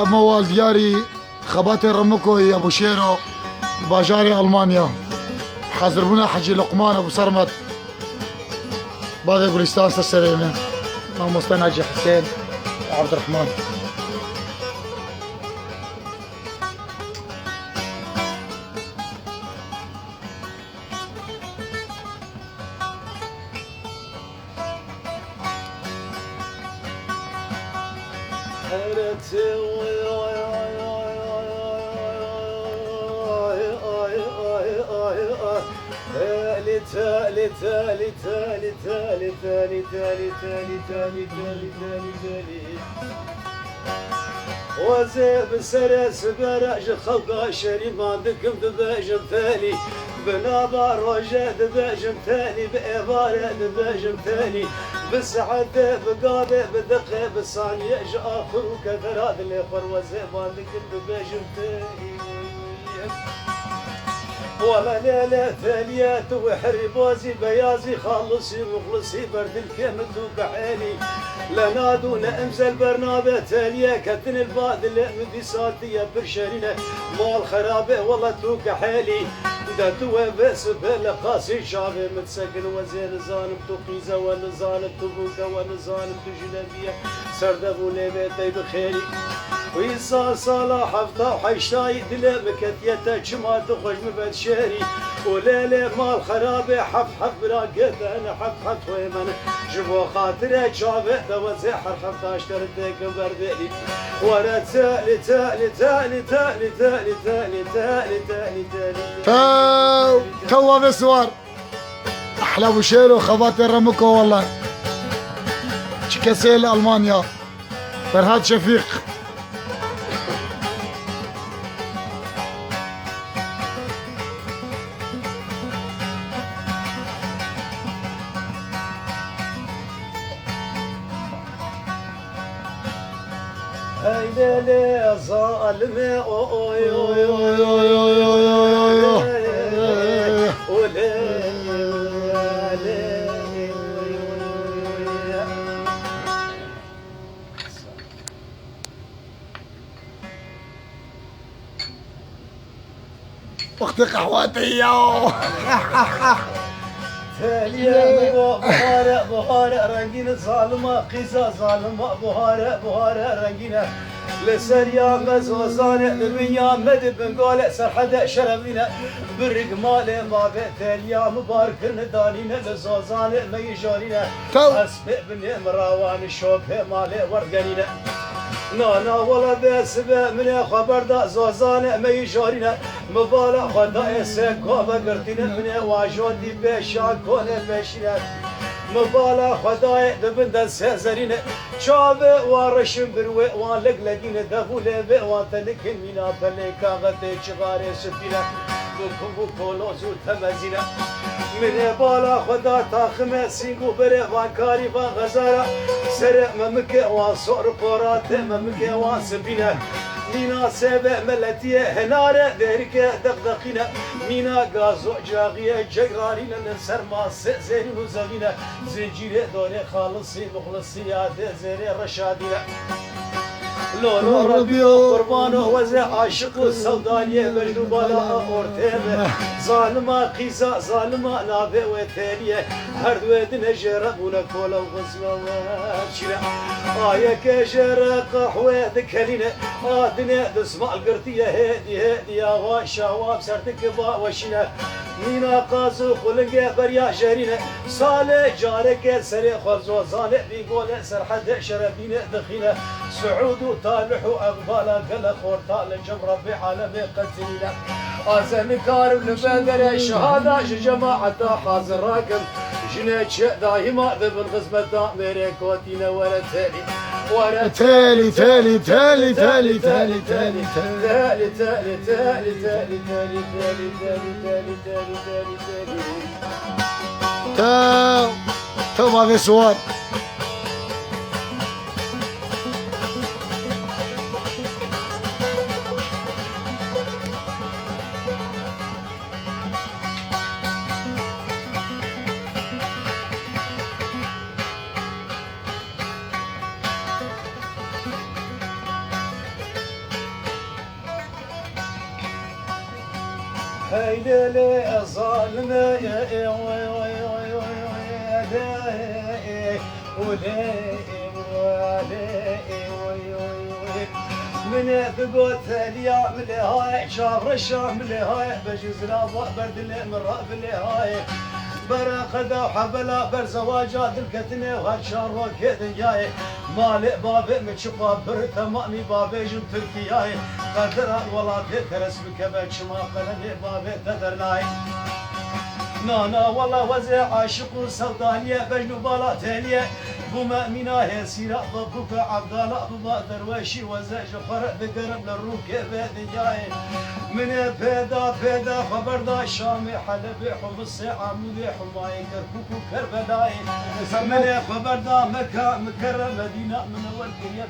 موال دياري خباتي رمكو يا ابو شيرو باجاري المانيا حاضر بنا حجي لقمان ابو صرمت باقي قولستان السليمه مام مستن حجي حسين وعبد الرحمن. وزيب سرس برج خلقا شريما دكم دباجم ثاني بنابا رجاء دباجم ثاني بإبارة دباجم ثاني بالسعادة بقابة بدقة بالثانية آخر وكثر هذا اللي خور وزيبان دكم دباجم ثاني ولا ليلة ثانيات وحري بوزي بيازي خالصي مخلصي برد الكامل وبعيني لنادون امزل برنامج ثانية كتن البعض اللي مدي ساتية برشرينة مال خرابة والله توك حالي دا تو بس بلا قاسي شعبي متسكن وزين ظالم توقيزة ولا ظالم تبوكا ولا ظالم تجنبية سردبو ليبيتي بخيري ويسا صلاح حفظة وحيشتاي دلي مكتيتا جمع تخرج مبد شهري وليلة مال خرابة حف حف براقب أنا حف حف ويمن جبو خاطرة شعبة دوزي حرحف تاشتر ديك بردلي ورا تالي تالي تالي تالي تالي تالي تالي تالي تالي توا بسوار احلى ابو شيرو خباتي رمكو والله شكسيل المانيا فرهاد شفيق هيلي ظالمي اوي اوي اوي اوي اوي اوي اختي قهوتي يا تاليا بهارة بهارة رنگين ظالمة قيزة ظالمة بهارة بهارة رنگينة لسريا مزوزانة دنيا مد بنقول سرحدة شربينة برق مالي ما بتاليا مبارك ندانينة لزوزانة ما يجارينة أسبق بني مراوان شوبه مالي ورقانينة نانا ولا بسبب من خبر دا زوزانة ما يجارينة مبالا خدا سكو بقرتينة من واجودي بشان كونه بشينة مبالا خدای دبند سازرینه چاوه وارشم بروه وان لگلگینه دبوله به وان تلکن مینا پله کاغته چغاره سپینه بکو کولوزو تمزینه من بالا خدا تاخمه سینگو بره وان کاری وان غزاره سر ممکه وان سور قرات ممکه وان سپینه مینا سبه ملتیه هناره درکه دقدقینه مینا گازو جاغیه جگرارینه لسرما زیرین و زغینه زنجیره دونه خالصی مخلصی یاده زیره رشادینه لورو ربیو قربانو وزه عاشق و سودانیه مجدو بالا اورتیمه ظالما قیزا ظالما نابه و تیریه هر دوی دنه جره بونه کولا و غزمه و چیره آیه که جره قحوه دکلینه آدنه دسمال قرتیه هدی آغا شواب سرتک با وشینه مینا قازو خلنگه بریا جرینه ساله جارک سر خرزوزانه بیگوله سرحد شربینه دخینه سعود و طالح و اقبالا قل خورتا لجمره بعالم قتيله ازم كارم لبدر شهاده جماعه حاضر راكب جنيتش دايما ذبن غزمه دامير كوتينا ورا تالي ورا تالي تالي تالي تالي تالي تالي تالي تالي تالي تالي تالي تالي تالي تالي تالي تالي تو ما في سؤال هاي ليلي الظالمة من بقوت اليوم لهاي شهر الشام لهاي بجوز لا برد اللي من رأب لهاي برا خذا وحبلا بر زواجات الكتنة وهالشهر وكذا جاي مالي بابي متشفى بر تمامي بابي جم تركياي قدر والله ترس بكبك شما قلبي بابي تدرناي نانا والله وزع عاشق وسودانية بجنو بالا تانية بوما مينا هي سيرا ضبوك عبد الله بابا درويشي وزع جفر بقرب للروك بيدي جاي من بيدا خبر شامي حلبي حمص عمودي حماي كركوك وكربلاي من خبر مكة مكرم مدينة من اول كرية